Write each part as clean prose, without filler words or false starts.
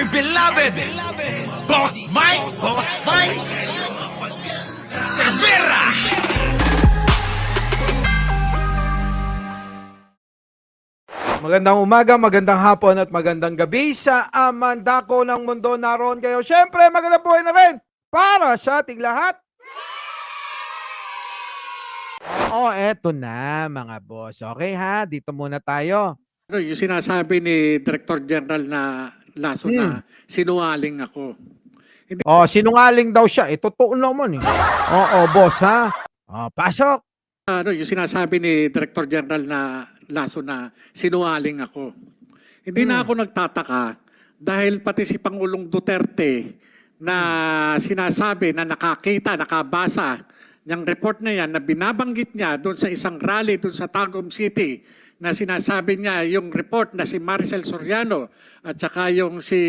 beloved Boss Mike Cervera. Magandang umaga, magandang hapon at magandang gabi sa amandako ng mundo. Naroon kayo. Siyempre, magandang buhay na rin para sa ating lahat. Oo, eto na mga boss. Okay ha, dito muna tayo. Yung sinasabi ni Director General na Lasso na sinungaling ako. Oh, sinungaling daw siya. Eh, totoo naman eh. Oo, boss ha. Oh, pasok. Yung sinasabi ni Director General na Lasso na sinungaling ako. Hindi na ako nagtataka dahil pati si Pangulong Duterte na sinasabi na nakakita, nakabasa ng report na yan na binabanggit niya doon sa isang rally doon sa Tagum City na sinasabi niya yung report na si Maricel Soriano at saka yung si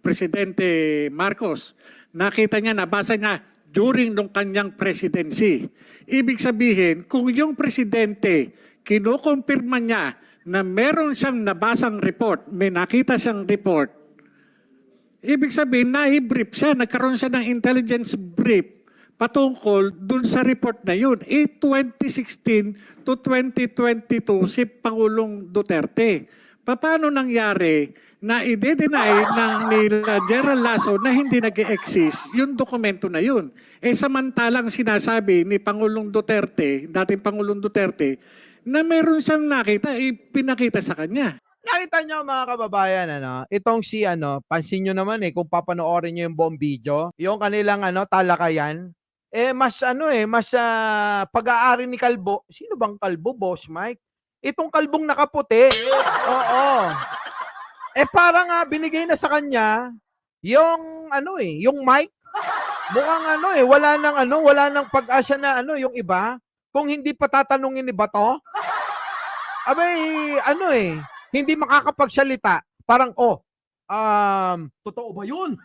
Presidente Marcos. Nakita niya, nabasa niya during nung kanyang presidency. Ibig sabihin, kung yung presidente kinukumpirma niya na meron siyang nabasang report, may nakita siyang report, ibig sabihin, nahi-brief siya, nagkaroon siya ng intelligence brief patungkol dun sa report na yun. 2016 to 2022 si Pangulong Duterte. Paano nangyari na i-deny ng nila General Lasso na hindi nag-exist yung dokumento na yun? Eh samantalang sinasabi ni Pangulong Duterte, dating Pangulong Duterte, na meron siyang nakita, ipinakita sa kanya. Nakita niyo mga kababayan, itong si pansin niyo naman kung papanoorin niyo yung buong video, yung kanilang talakayan, mas pag-aari ni Kalbo. Sino bang Kalbo, Boss Mike? Itong kalbong nakaputi. Oo. Parang binigay na sa kanya yung yung mic. Mukhang wala nang pag-asa na yung iba. Kung hindi pa tatanungin ni Bato, abay, hindi makakapagsalita. Parang, totoo ba yun?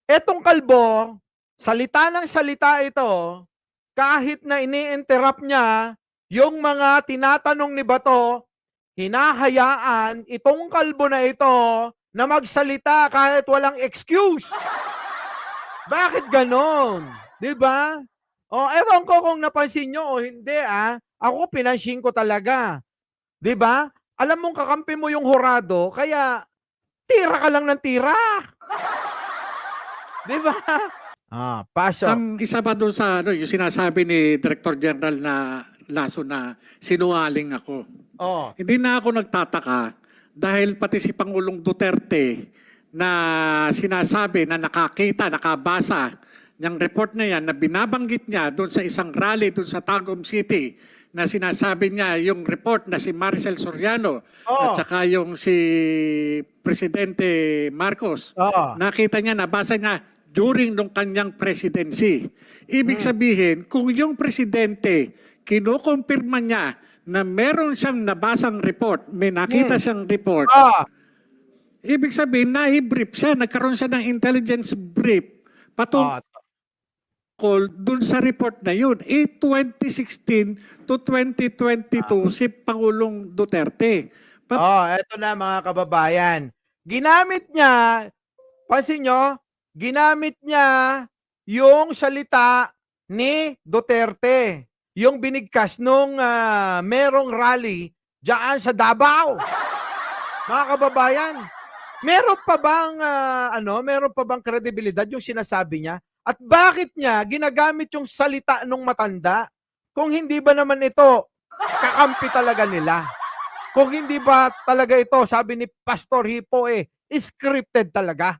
Etong kalbo, salita ng salita ito, kahit na ini-interrupt niya yung mga tinatanong ni Bato, hinahayaan itong kalbo na ito na magsalita kahit walang excuse. Bakit ganon? Diba? Ewan ko kung napansin nyo o hindi Ako pinansin ko talaga. 'Di ba? Alam mong kakampi mo yung hurado, kaya tira ka lang ng tira. 'Di ba? Pasok. Ang isa pa doon sa yung sinasabi ni Director General na Lasso na sinungaling ako. Oh. Hindi na ako nagtataka dahil pati si Pangulong Duterte na sinasabi na nakakita, nakabasa ng report na yan na binabanggit niya doon sa isang rally doon sa Tagum City na sinasabi niya yung report na si Maricel Soriano at saka yung si Presidente Marcos. Nakita niya, nabasa niya during nung kanyang presidency. Ibig sabihin, kung yung presidente kinukumpirma niya na meron siyang nabasang report, may nakita siyang report, ibig sabihin, nahi-brief siya, nagkaroon siya ng intelligence brief patungkol dun sa report na yun. 2016 to 2022 si Pangulong Duterte. Eto na mga kababayan. Ginamit niya, pansin nyo, ginamit niya yung salita ni Duterte. Yung binigkas nung merong rally diyan sa Davao. Mga kababayan, meron pa bang kredibilidad yung sinasabi niya? At bakit niya ginagamit yung salita nung matanda? Kung hindi ba naman ito kakampi talaga nila? Kung hindi ba talaga ito, sabi ni Pastor Hipo scripted talaga?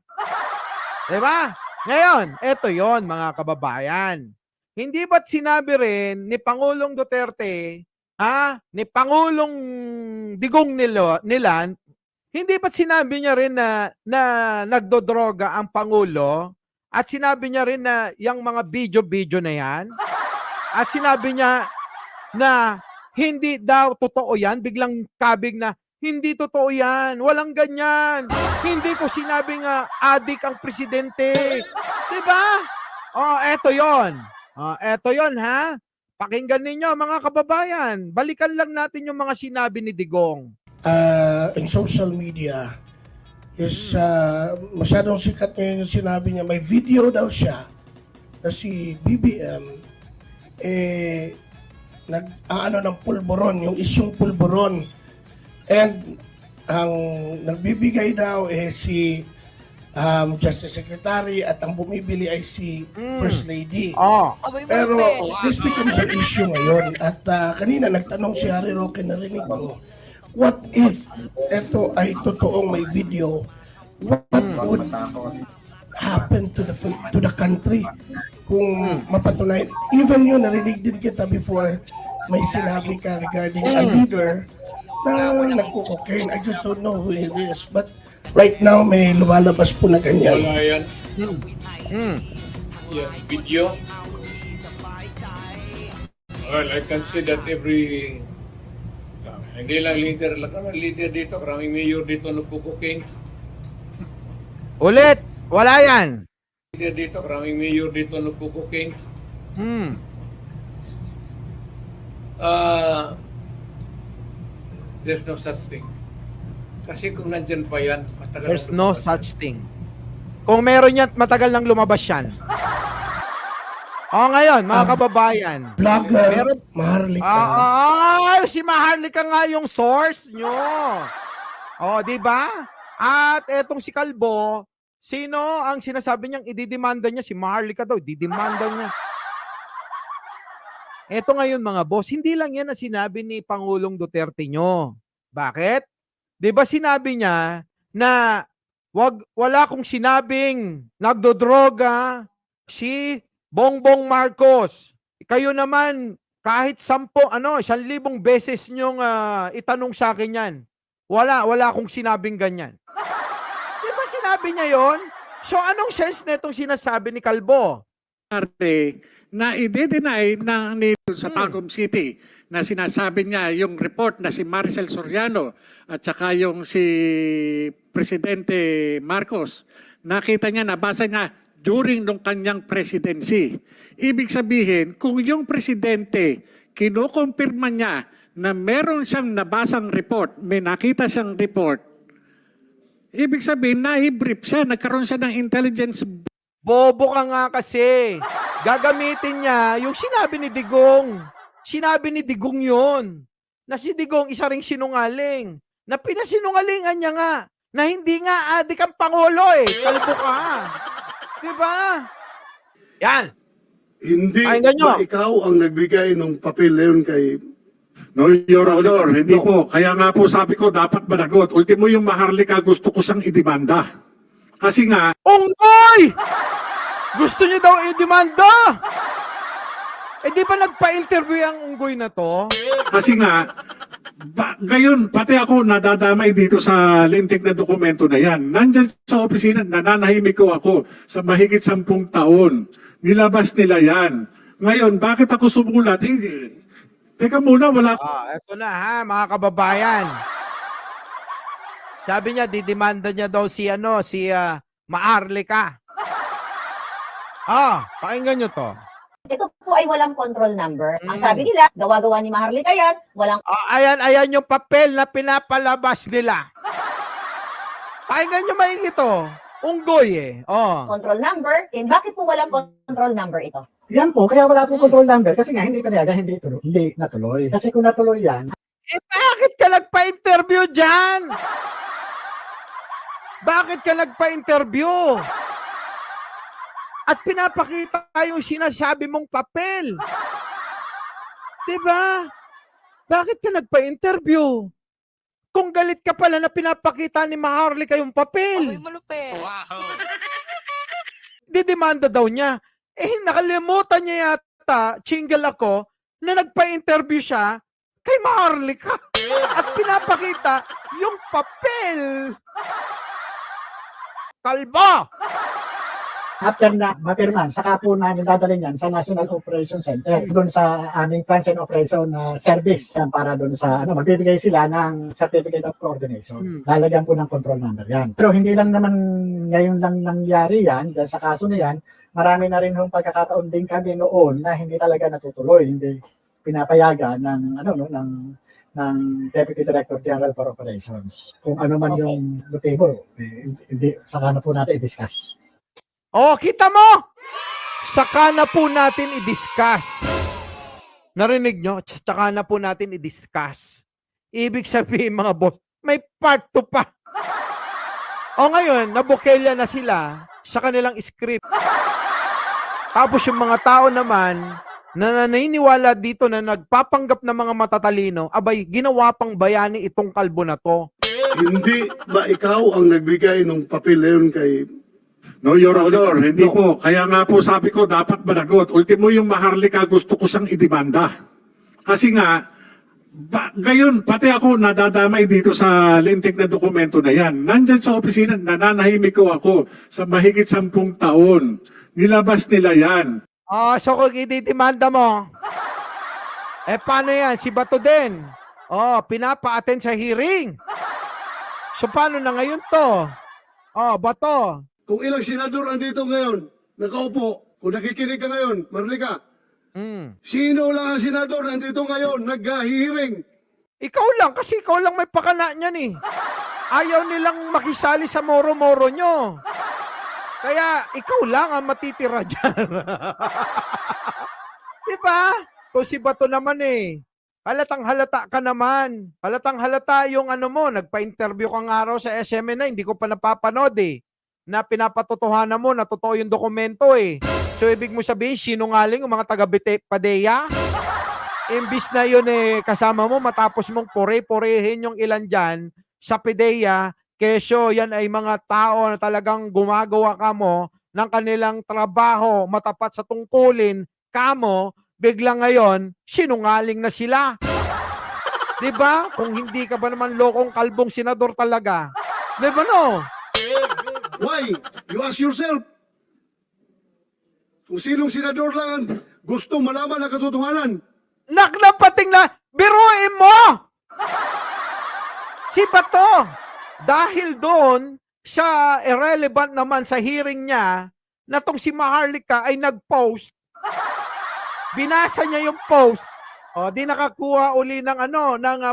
Diba? Ngayon, eto yon mga kababayan. Hindi ba't sinabi rin ni Pangulong Duterte, ni Pangulong Digong Nilan, hindi ba't sinabi niya rin na nagdodroga ang Pangulo? At sinabi niya rin na yung mga video na yan? At sinabi niya na hindi daw totoo yan? Biglang kabig na, hindi totoo yan. Walang ganyan. Hindi ko sinabing adik ang presidente. Diba? Eto yon. Eto yon ha. Pakinggan ninyo mga kababayan. Balikan lang natin yung mga sinabi ni Digong. In social media, is masyadong sikat ngayon yung sinabi niya. May video daw siya na si BBM ang ano ng pulburon, yung isyong pulburon. And ang nagbibigay daw si Justice Secretary at ang bumibili ay si First Lady. Oh. Pero this becomes an issue ngayon. At kanina nagtanong si Harry Roque, narinig ko, what if ito ay totoong may video? What would happen to the country kung mapatunayan? Even yun, narinig din kita before, may sinabi ka regarding a leader na nagko-cocaine. I just don't know who it is. But right now, may lumalabas po na ganyan. Wala yan. Mm. Yeah, video. Well, I can say that every... hindi lang leader, leader dito, maraming mayor dito nagpo-cocaine. Ulit, wala yan. Leader dito, maraming mayor dito nagpo-cocaine. Hmm. There's no such thing. Kasi kung nandyan pa yan, matagal There's na no lumabas such thing. Kung meron yan, matagal nang lumabas yan. O ngayon, mga kababayan. Vlogger, Meron- Maharlika. Si Maharlika nga yung source nyo. O, di ba? At etong si Kalbo, sino ang sinasabi niyang ididemanda niya? Si Maharlika daw, ididemanda niya. Eto ngayon mga boss, hindi lang yan na sinabi ni Pangulong Duterte nyo. Bakit? Di ba sinabi niya na wala kong sinabing nagdodroga si Bongbong Marcos. Kayo naman, kahit 1,000 beses nyong itanong sa akin yan. Wala akong sinabing ganyan. Di ba sinabi niya yon? So anong sense netong sinasabi ni Kalbo? Na i-deny sa Tacom City na sinasabi niya yung report na si Maricel Soriano at saka yung si Presidente Marcos, nakita niya, nabasa niya during nung kanyang presidency. Ibig sabihin, kung yung presidente kinukumpirma niya na meron siyang nabasang report, may nakita siyang report, ibig sabihin, nahibrief siya, nagkaroon siya ng intelligence. Bobo ka nga kasi. Gagamitin niya yung sinabi ni Digong. Sinabi ni Digong yun. Na si Digong isa ring sinungaling. Na pinasinungalingan niya nga. Na hindi nga adik ang Pangulo eh. Kalbo ka. Diba? Yan. Hindi Pakinggan nyo. ba ikaw ang nagbigay ng papel na yun kay... No, Your Honor, hindi po. Kaya nga po sabi ko, dapat managot. Ultimo yung Maharlika, gusto ko siyang idemanda. Kasi nga, Unggoy! Gusto niyo daw i-demanda? Eh di ba nagpa-interview ang unggoy na to? kasi nga, ngayon, pati ako nadadamay dito sa lintik na dokumento na yan. Nandyan sa opisina, nananahimik ko ako sa mahigit 10 taon. Nilabas nila yan. Ngayon, bakit ako sumulat? Teka muna, wala. Eto na ha, mga kababayan. Sabi niya, didemanda niya daw si Maharlika. Pakinggan niyo to. Ito po ay walang control number. Ang sabi nila, gawa-gawa ni Maharlika yan, walang Ayan yung papel na pinapalabas nila. Pakinggan niyo maigi to. Unggoy eh. control number. And bakit po walang control number ito? Yan po, kaya wala po control number kasi nga hindi panayagan, hindi natuloy. Kasi kung natuloy yan, Bakit ka nagpa-interview dyan? Bakit ka nagpa-interview? At pinapakita yung sinasabi mong papel. Diba? Bakit ka nagpa-interview? Kung galit ka pala na pinapakita ni Maharlika yung papel. Didemanda daw niya. Nakalimutan niya yata, chingle ako, na nagpa-interview siya kay Maharlika. At pinapakita yung papel. Kalbo! after na mapirman, saka po namin dadalhin yan sa National Operation Center. Doon sa aming Plans and Operation Service para doon sa, magbibigay sila ng Certificate of Coordination. Lalagyan po ng control number yan. Pero hindi lang naman ngayon lang nangyari yan, dyan sa kaso na yan, marami na rin yung pagkakataon din kami noon na hindi talaga natutuloy, hindi pinapayagan ng ng Deputy Director General for Operations. Kung ano man yung motibo, hindi, saka na po natin i-discuss. Oh, kita mo? Saka na po natin i-discuss. Narinig nyo? Saka na po natin i-discuss. Ibig sabihin mga boss, may part 2 pa. O ngayon, nabukelya na sila sa kanilang script. Tapos yung mga tao naman na naniniwala dito na nagpapanggap ng mga matatalino, abay, ginawa pang bayani itong kalbo na to. Hindi ba ikaw ang nagbigay ng papel na yun kay... No, Your Honor, hindi No. po. Kaya nga po sabi ko, dapat managot. Ultimo yung Maharlika, gusto ko siyang idemanda. Kasi nga, gayon, pati ako nadadamay dito sa lintik na dokumento na yan. Nandyan sa opisina, nananahimik ko ako sa mahigit 10 taon. Nilabas nila yan. So kung ididemanda mo, paano yan? Si Bato din. Pinapa-attend sa hearing. So paano na ngayon to? Bato. Kung ilang senador andito ngayon, nakaupo, kung nakikinig ka ngayon, Marlica, sino lang ang senador andito ngayon, nag-hearing? Ikaw lang, kasi ikaw lang may pakana niyan eh. Ayaw nilang makisali sa moro-moro nyo. Kaya ikaw lang ang matitira dyan. Diba? Kung si Bato naman eh. Halatang halata ka naman. Halatang halata yung ano mo, nagpa-interview kang araw sa SMNA, hindi ko pa napapanood eh. Na pinapatotohanan mo na totoo yung dokumento eh. So ibig mo sabihin, sinungaling yung mga taga-Padeya? Imbis na yun eh, kasama mo, matapos mong pore-porehin yung ilan dyan sa PDEA, kesyo yan ay mga tao na talagang gumagawa ka mo ng kanilang trabaho, matapat sa tungkulin, kamo, biglang ngayon, sinungaling na sila. Diba? Kung hindi ka ba naman lokong kalbong senador talaga. Diba no? Why? You ask yourself. Kung sinong senador lang ang gustong malaman ang katotohanan. Naknapating na, biruin mo! Si Bato, dahil doon, siya irrelevant naman sa hearing niya, na tong si Maharlika ay nag-post, binasa niya yung post, di nakakuha uli ng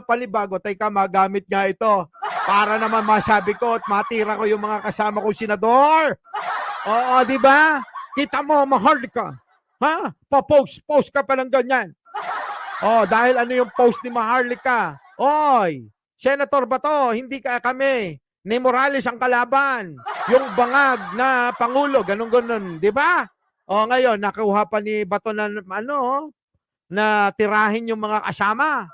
palibago, teka magamit nga ito, para naman masabi ko at matira ko yung mga kasama kong senador. Oo, di ba? Kita mo, Maharlika. Ha? Post ka pa ng ganyan. Dahil ano yung post ni Maharlika? Oy, Senator Bato, hindi kami ni Morales ang kalaban. Yung bangag na Pangulo, ganun-ganun, di ba? Ngayon, nakuha pa ni Bato na, na tirahin yung mga kasama.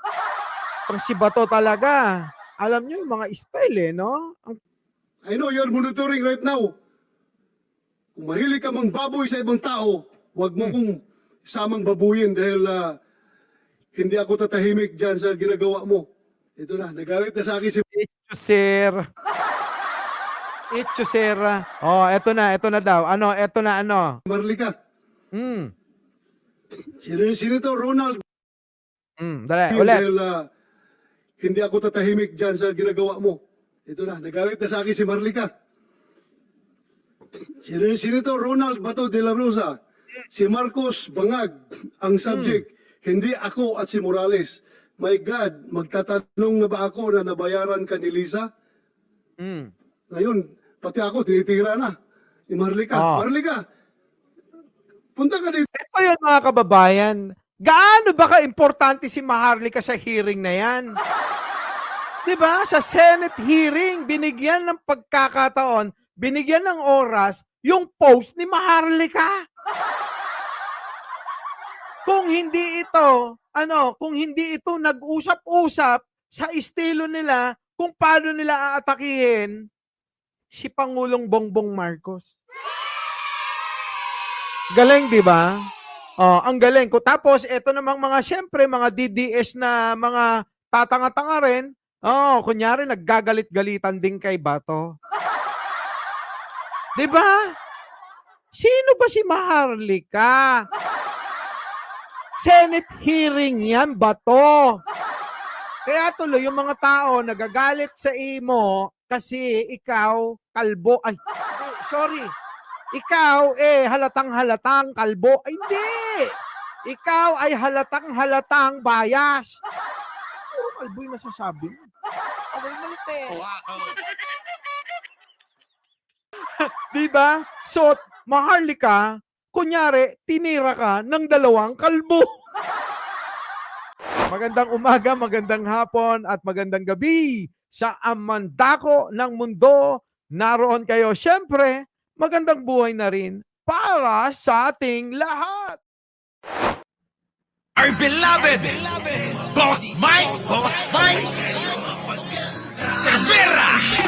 Kung si Bato talaga, alam nyo yung mga style no? I know you're monitoring right now. Kung mahilig ka mang baboy sa ibang tao, huwag mo kong samang babuyin dahil hindi ako tatahimik dyan sa ginagawa mo. Ito na, nagalit na sa akin si... Sir. Eto na daw. Eto na. Marlica. Hmm. Senator Ronald. Dali, ulit. Dahil hindi ako tatahimik dyan sa ginagawa mo. Ito na, nagalit na sa akin si Marlica. Senator Ronald Bato de la Rosa. Si Marcos Bangag ang subject. Hindi ako at si Morales. My God, magtatanong na ba ako na nabayaran ka ni Lisa? Ngayon, pati ako, tinitira na ni Marlica. Marlica, punta ka dito. Ito yun mga kababayan. Gaano ba ka-importante si Maharlika sa hearing na yan? Diba? Sa Senate hearing, binigyan ng pagkakataon, binigyan ng oras, yung post ni Maharlika. Kung hindi ito nag-usap-usap sa estilo nila kung paano nila aatakihin si Pangulong Bongbong Marcos. Galing, di ba? Ang galing ko. Tapos, ito namang siyempre, mga DDS na mga tatanga-tanga rin. Kunyari, naggagalit-galitan din kay Bato. Di ba? Sino ba si Maharlika? Senate hearing yan, Bato. Kaya tuloy, yung mga tao nagagalit sa imo kasi ikaw, kalbo. Ay, sorry. Ikaw, halatang-halatang kalbo. Ay, hindi. Ikaw ay halatang-halatang bias. Puro kalbo yung nasasabi mo. Diba? So, Maharlika, kunyari, tinira ka ng 2 kalbo. Magandang umaga, magandang hapon, at magandang gabi sa amandako ng mundo. Naroon kayo. Siyempre, magandang buhay na rin para sa ating lahat. Our beloved Boss Mike Cervera.